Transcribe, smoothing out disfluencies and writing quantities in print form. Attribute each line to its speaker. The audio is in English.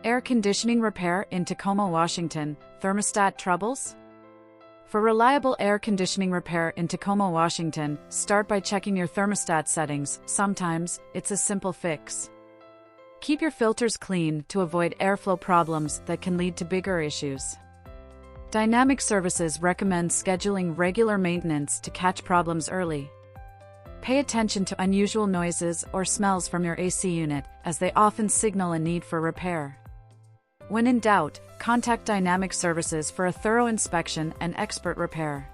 Speaker 1: Air conditioning repair in Tacoma, Washington, thermostat troubles? For reliable air conditioning repair in Tacoma, Washington, start by checking your thermostat settings. Sometimes, it's a simple fix. Keep your filters clean to avoid airflow problems that can lead to bigger issues. Dynamic Services recommends scheduling regular maintenance to catch problems early. Pay attention to unusual noises or smells from your AC unit, as they often signal a need for repair. When in doubt, contact Dynamic Services for a thorough inspection and expert repair.